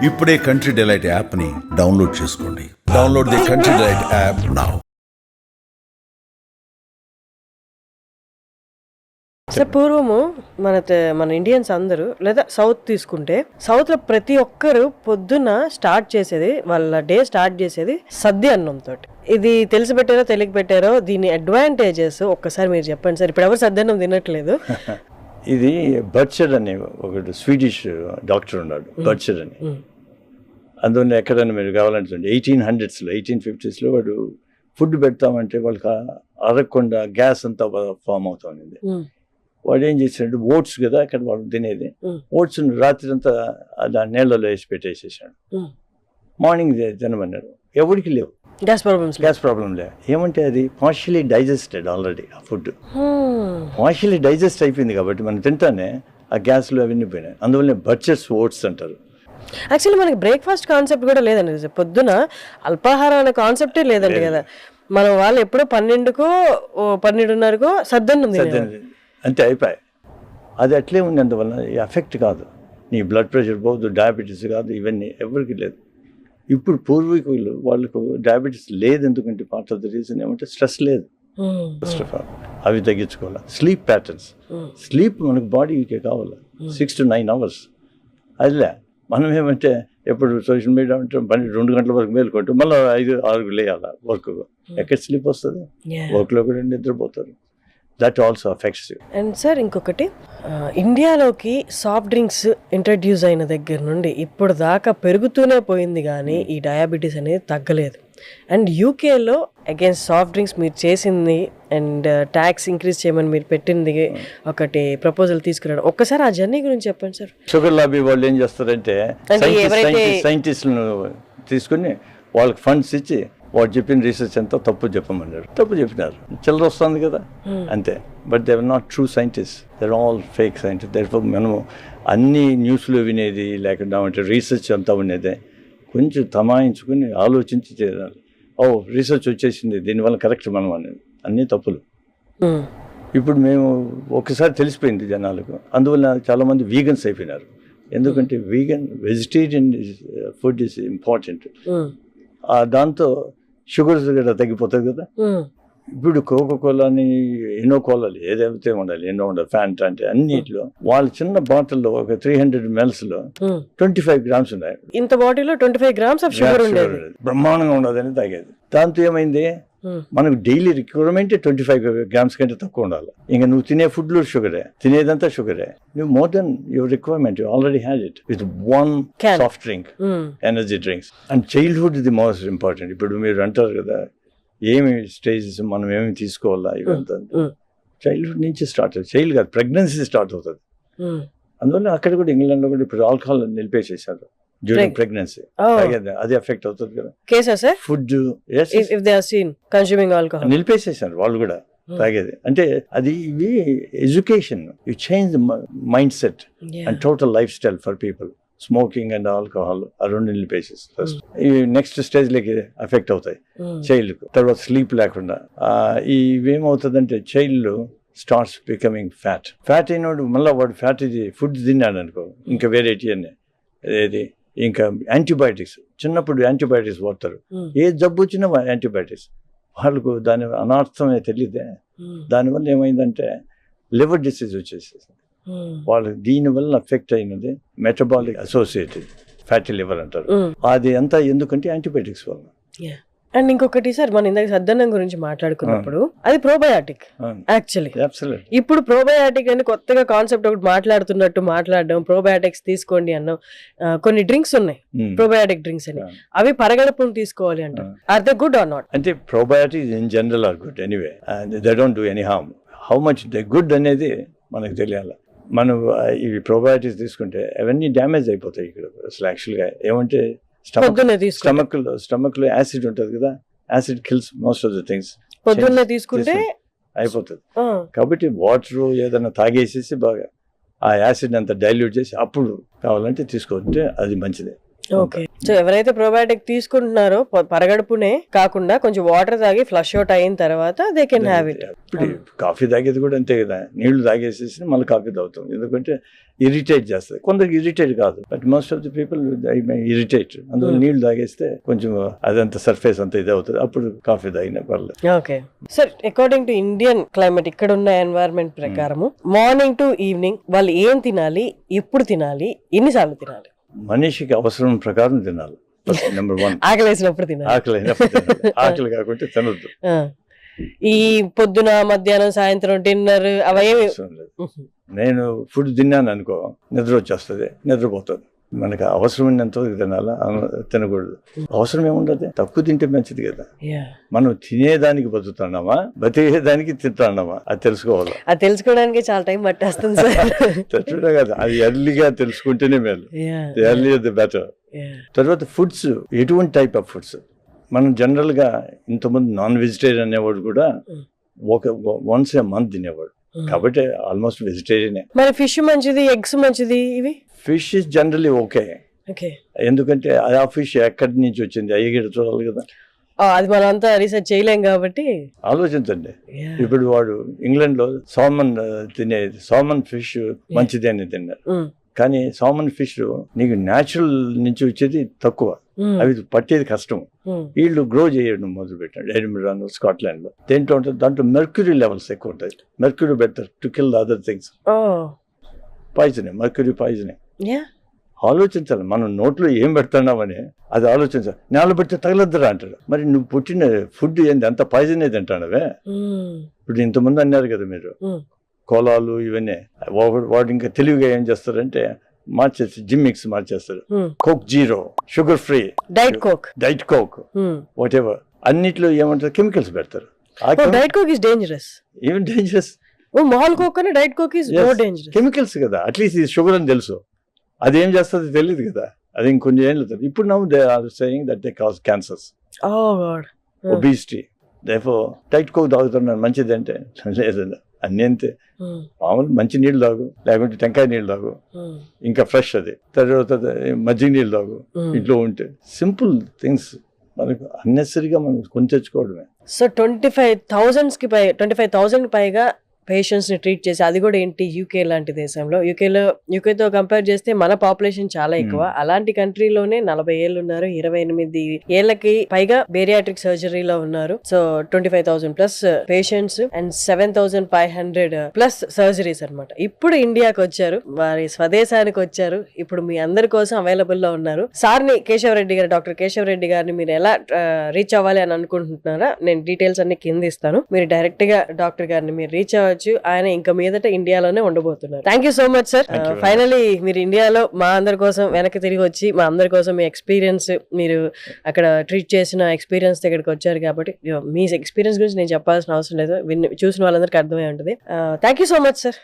ఇప్పుడే country delight యాప్ని download చేసుకోండి. Download the country delight app now. Sir పూర్వము మన ఇండియన్స్ అందరూ లేదా సౌత్ తీసుకుంటే సౌత్ లో ప్రతి ఒక్కరు పొద్దున్న స్టార్ట్ చేసేది వాళ్ళ డే స్టార్ట్ చేసేది సద్ది అన్నంతో. ఇది తెలిసి పెట్టారో తెలియక పెట్టారో దీని అడ్వాంటేజెస్ ఒక్కసారి మీరు చెప్పండి సార్. ఇప్పుడు ఎవరు సద్ది అన్నం తినట్లేదు. ఇది బర్చర్ అనే ఒకటి స్వీడిష్ డాక్టర్ ఉన్నాడు, బర్చర్ అని. అందువల్ల ఎక్కడైనా మీరు కావాలంటే 1800s 1850s వాడు ఫుడ్ పెడతామంటే వాళ్ళకి అరగకుండా గ్యాస్ అంతా ఫామ్ అవుతా ఉంది. వాడు ఏం చేశాడు, ఓట్స్ కదా అక్కడ వాళ్ళు తినేది, ఓట్స్ రాత్రి అంతా దాని నీళ్ళలో వేసి పెట్టేసేసాడు. మార్నింగ్ తినమన్నాడు, ఎవరికి లేవు గ్యాస్ ప్రాబ్లం లే. ఏమంటే అది పార్షియలీ డైజెస్టెడ్ ఆల్రెడీ. ఆ ఫుడ్ పార్షియలీ డైజెస్ట్ అయిపోయింది కాబట్టి మనం తింటానే ఆ గ్యాస్లో అవన్నీ పోయినాయి. అందువల్ల బర్చర్స్ ఓట్స్ అంటారు. యాక్చువల్లీ మనకి బ్రేక్ఫాస్ట్ కాన్సెప్ట్ కూడా లేదండి, పొద్దున అల్పాహారం అనే కాన్సెప్టే లేదండి కదా. మనం వాళ్ళు ఎప్పుడో 12కో 12:30కో సద్దన్నం అంతే అయిపోయాయి. అది అట్లే ఉంది. అందువల్ల ఎఫెక్ట్ కాదు, నీ బ్లడ్ ప్రెషర్ పోదు, డయాబెటీస్ కాదు, ఇవన్నీ ఎవరికి లేదు. ఇప్పుడు పూర్వీకులు వాళ్ళకు డయాబెటీస్ లేదు. ఎందుకంటే పార్ట్ ఆఫ్ ద రీజన్ ఏమంటే స్ట్రెస్ లేదు. ఫస్ట్ ఆఫ్ ఆల్ అవి తగ్గించుకోవాలి. స్లీప్ ప్యాటర్న్స్, స్లీప్ మనకు బాడీకి కావాలి 6 to 9 hours. అదిలే మనం ఏమంటే ఎప్పుడు సోషల్ మీడియా అంటే 2 గంటల వరకు మేలుకుంటూ మళ్ళీ 5-6 లేయాలి వర్క్. ఎక్కడ స్లీప్ వస్తుంది? వర్క్లో కూడా నిద్రపోతారు. That also affects you. And sir ఇంకొకటి, ఇండియాలోకి సాఫ్ట్ డ్రింక్స్ ఇంట్రడ్యూస్ అయిన దగ్గర నుండి ఇప్పుడు దాకా పెరుగుతూనే పోయింది కానీ ఈ డయాబెటీస్ అనేది తగ్గలేదు. అండ్ యూకేలో అగైన్స్ సాఫ్ట్ డ్రింక్స్ మీరు చేసింది అండ్ ట్యాక్స్ ఇంక్రీజ్ చేయమని మీరు పెట్టింది ఒకటి ప్రపోజల్ తీసుకురావడం, ఒక్కసారి ఆ జర్నీ గురించి చెప్పండి సార్. షుగర్ లాబీ వాళ్ళు ఏం చేస్తారంటే సైంటిస్టులను తీసుకుని వాళ్ళకి ఫండ్స్ ఇచ్చి వాడు చెప్పిన రీసెర్చ్ అంతా తప్పు చెప్పమన్నారు. తప్పు చెప్పినారు, చిల్లర వస్తుంది కదా అంతే. But they are not true scientist, they are all fake scientist. Therefore మనము అన్ని న్యూస్లో వినేది లేకుండా అంటే రీసెర్చ్ అంతా ఉండేదే కొంచెం తమాయించుకుని ఆలోచించి చేయాలి. ఓ రీసెర్చ్ వచ్చేసింది దీనివల్ల కరెక్ట్ మనం అనేది, అన్నీ తప్పులు. ఇప్పుడు మేము ఒకసారి తెలిసిపోయింది జనాలకు. అందువల్ల చాలామంది వీగన్స్ అయిపోయినారు. ఎందుకంటే వెజిటేరియన్ ఫుడ్ ఈజ్ ఇంపార్టెంట్. దాంతో షుగర్స్ కూడా తగ్గిపోతుంది కదా. ఇప్పుడు కోకోకోలాని ఎన్నో కోలాలు ఏదైతే ఉండాలి, ఎన్నో ఉండాలి, ఫ్యాంటా అంటే అన్నిట్లో వాళ్ళు చిన్న బాటిల్లో ఒక 300 ml 25 grams ఉన్నాయి. ఇంత బాటిల్లో 25 grams ఆఫ్ షుగర్ ఉండేది, బ్రహ్మాండంగా ఉండదని తాగేది. దాంతో ఏమైంది, మనకు డైలీ రిక్వైర్మెంట్ 25 grams కంటే తక్కువ ఉండాలి. ఇంకా నువ్వు తినే ఫుడ్లో షుగరే, తినేదంతా షుగరే. నువ్వు more than your requirement you already had it with one soft drink, energy drinks. And childhood the most important. ఇప్పుడు మీరు అంటారు కదా ఏమి స్టేజెస్ మనం ఏమి తీసుకోవాలా, ఇవంతా చైల్డ్హుడ్ నుంచి స్టార్ట్ అవుతుంది. చైల్డ్ కాదు, ప్రెగ్నెన్సీ స్టార్ట్ అవుతుంది. అందువల్ల అక్కడ కూడా ఇంగ్లాండ్లో కూడా ఇప్పుడు ఆల్కహాల్ నిలిపేసేసారు డ్యూరింగ్ ప్రెగ్నెన్సీ. అది ఎఫెక్ట్ అవుతుంది కదా. ఫుడ్ నిలిపేసేసారు వాళ్ళు కూడా తాగేది. అంటే అది ఇవి education, you change the mind set and total life style for people. Smoking and alcohol ఆ రెండు నిలిపేసేసి ఫస్ట్ ఈ నెక్స్ట్ స్టేజ్లోకి ఎఫెక్ట్ అవుతాయి చైల్డ్కు. తర్వాత స్లీప్ లేకుండా ఇవేమవుతుందంటే చైల్డ్ స్టార్ట్స్ బికమింగ్ ఫ్యాట్ అయినోడు మళ్ళీ వాడు ఫ్యాట్ ఇది ఫుడ్ తిన్నాడు అనుకో, ఇంకా వెరైటీ అన్నీ ఏది ఇంకా యాంటీబయాటిక్స్. చిన్నప్పుడు యాంటీబయాటిక్స్ వాడతారు, ఏ జబ్బు వచ్చినా యాంటీబయాటిక్స్. వాళ్ళకు దాని అనర్థమే తెలియదే. దానివల్ల ఏమైందంటే లివర్ డిసీజ్ వచ్చేసేసి వాళ్ళు దీనివల్ల ఎఫెక్ట్ అయినది మెటబాలిక్ అసోసియేటెడ్ ఫ్యాటీ లివర్ అంటారు. అది అంతా ఎందుకంటే యాంటీబయాటిక్స్ వల్ల. అండ్ ఇంకొకటి సార్, మనం ఇందాక సద్దన్నం గురించి మాట్లాడుకున్నప్పుడు అది ప్రోబయాటిక్ యాక్చువల్లీ. ఇప్పుడు ప్రోబయాటిక్ అని కొత్తగా కాన్సెప్ట్ ఒకటి మాట్లాడడం, ప్రోబయాటిక్స్ తీసుకోండి అన్నాం. కొన్ని డ్రింక్స్ ఉన్నాయి ప్రోబయాటిక్ డ్రింక్స్ అని, అవి పరగడుపును తీసుకోవాలి అంటారు. Are they good or not? అంటే probiotics in general are good anyway, they don't do any harm. How much they good అనేది మనకు తెలియాలి. మనం ఇవి ప్రోబయాటిక్స్ తీసుకుంటే అవన్నీ డ్యామేజ్ అయిపోతాయి ఇక్కడ అసలు. యాక్చువల్గా ఏమంటే స్టమక్ లో యాసిడ్ ఉంటుంది కదా, acid kills most of the things. పొద్దున్నే తీసుకుంటే అయిపోతుంది. కాబట్టి వాటర్ ఏదైనా తాగేసేసి బాగా ఆ యాసిడ్ అంతా డైల్యూట్ చేసి అప్పుడు కావాలంటే తీసుకుంటే అది మంచిదే. ఓకే. సో ఎవరైతే ప్రోబయాటిక్ తీసుకుంటున్నారో పరగడుపునే కాకుండా కొంచెం వాటర్ తాగి ఫ్లష్ అవుట్ అయిన తర్వాత దే కెన్ హ్యావ్ ఇట్. ఇప్పుడు కాఫీ తాగేది కూడా అంతే కదా, నీళ్లు తాగేసేసి మళ్ళీ కాఫీ తాగుతాం, ఎందుకంటే ఇరిటేట్ చేస్తుంది. కొందరికి ఇరిటేట్ కాదు, but most of the people irritate. అందులో నీళ్లు తాగేస్తే కొంచెం అదంతా సర్ఫేస్ అంతా ఇది అవుతుంది, అప్పుడు కాఫీ తాగినా పర్లేదు. Okay sir, according to Indian climate, ఇక్కడ ఉన్న ఎన్వైరన్మెంట్ ప్రకారము మార్నింగ్ టు ఈవినింగ్ వాళ్ళు ఏం తినాలి, ఎప్పుడు తినాలి, ఎన్నిసార్లు తినాలి? మనిషికి అవసరం ప్రకారం తినాలి. నెంబర్ 1, ఆకలి వేసినప్పుడు తినాలి. ఆకలి అయినప్పుడు తినాలి. ఆకలి కాకుంటే తినొద్దు. ఈ పొద్దున మధ్యాహ్నం సాయంత్రం డిన్నర్ అవేమి అవసరం లేదు. నేను ఫుడ్ తిన్నాను అనుకో, నిద్ర వచ్చేస్తుంది, నిద్రపోతుంది. మనకు అవసరమైనంత తినాలా, తినకూడదు. అవసరం ఏముండదు, తక్కువ తింటే మంచిది కదా. మనం తినేదానికి బతుకుతున్నామా, బతికేదానికి తింటున్నామా, అది తెలుసుకోవాలి. అది తెలుసుకోవడానికి చాలా టైం పట్టేస్తుంది సార్. తట్టుడే కదా, అది ఎర్లీగా తెలుసుకుంటేనే మేలు. Early the better. తర్వాత ఫుడ్స్, ఎటువంటి టైప్ ఆఫ్ ఫుడ్స్. మనం జనరల్ గా ఇంతకుముందు నాన్ వెజిటేరియన్ అనేవాడు కూడా వన్స్ ఏ మంత్ తినేవాడు, కాబట్టి ఆల్మోస్ట్ వెజిటేరియనే. మరి ఫిష్ మంచిది, ఎగ్స్ మంచిది, ఇవి ఫిష్ ఇస్ జనరలీ ఓకే, ఎందుకంటే ఆ ఫిష్ ఎక్కడి నుంచి వచ్చింది అయ్యి చూడాలి కదా. అది మనం అంతా రీసెర్చ్ చేయలేం కాబట్టి ఆలోచించండి. ఇప్పుడు వాడు ఇంగ్లాండ్ లో సాల్మన్ ఫిష్ మంచిది అని తిన్నారు, కానీ సాల్మన్ ఫిష్ నీకు న్యాచురల్ నుంచి వచ్చేది తక్కువ, అవి పట్టేది కష్టం. వీళ్ళు గ్రో చేయడం మొదలు పెట్టాడు ఎడిన్బరా, స్కాట్లాండ్ లో. దేంట్లో ఉంటుంది, దాంట్లో మెర్క్యూరీ లెవెల్స్ ఎక్కువ ఉంటాయి. Mercury better to kill other things. పాయిజనే, మెర్క్యూరీ పాయిజనే. ఆలోచించాలి, మనం నోట్లో ఏం పెడుతున్నామని అది ఆలోచించాలి. నేల పెడితే తగలద్దురా అంటాడు, మరి నువ్వు పుట్టిన ఫుడ్ ఏంది అంత పాయిజన్ ఏది అంటానవే. ఇప్పుడు ఇంతమంది అన్నారు కదా మీరు, కోలాలు ఇవన్నీ. వాడు ఇంకా తెలివిగా ఏం చేస్తారంటే మార్చేసి జిమ్ మిక్స్ మార్చేస్తారు. Coke zero, sugar free, diet Coke, whatever, అన్నిట్లో ఏమంటారు కెమికల్స్ పెడతారు. Diet Coke is dangerous. Even dangerous. మాల్ కోక్ కన్నా diet Coke is more dangerous. Chemicals కదా, అట్లీస్ట్ ఇది షుగర్ అని తెలుసు, అదేం చేస్తుంది తెలియదు కదా. అది ఇంకొన్ని ఏళ్ళు. ఇప్పుడు now they are saying that they cause cancers, obesity. Therefore diet Coke తాగుతున్నాను మంచిది అంటే లేదండి, అన్నీ అంతే. మామూలు మంచి నీళ్ళు తాగు, లేకుంటే టెంకాయ నీళ్ళు తాగు, ఇంకా ఫ్రెష్. అది తర్వాత మజ్జిగ నీళ్ళు తాగు ఇంట్లో ఉంటే. సింపుల్ థింగ్స్ మనకు అన్నెసరీగా మనం కొని తెచ్చుకోవడమే. సో 25,000 పైగా పేషెంట్స్ ని ట్రీట్ చేసి, అది కూడా ఏంటి యూకే లాంటి దేశంలో. యూకేతో కంపేర్ చేస్తే మన పాపులేషన్ చాలా ఎక్కువ. అలాంటి కంట్రీలోనే 40 ఏళ్ళు ఉన్నారు, 28 ఏళ్లకి పైగా బేరియాట్రిక్ సర్జరీలో ఉన్నారు. So 25,000 plus patients and 7,500 plus surgeries అన్నమాట. ఇప్పుడు ఇండియాకి వచ్చారు, వారి స్వదేశానికి వచ్చారు. ఇప్పుడు మీ అందరి కోసం అవైలబుల్ లో ఉన్నారు. సార్ని కేశవరెడ్డి గారు, డాక్టర్ కేశవరెడ్డి గారిని మీరు ఎలా రీచ్ అవ్వాలి అని అనుకుంటున్నారా, నేను డీటెయిల్స్ అన్ని కింద ఇస్తాను. మీరు డైరెక్ట్ గా డాక్టర్ గారిని మీరు రీచ్ అవ్వచ్చు. ఆయన ఇంకా మీదట ఇండియాలోనే ఉండబోతున్నారు. Thank you so much sir. Finally మీరు ఇండియాలో మా అందరి కోసం వెనక్కి తిరిగి వచ్చి మా అందరి కోసం మీ ఎక్స్పీరియన్స్, మీరు అక్కడ ట్రీట్ చేసిన ఎక్స్పీరియన్స్ దగ్గరికి వచ్చారు కాబట్టి మీ ఎక్స్పీరియన్స్ గురించి నేను చెప్పాల్సిన అవసరం లేదు, చూసిన వాళ్ళందరికీ అర్థమై ఉంటుంది. Thank you so much sir.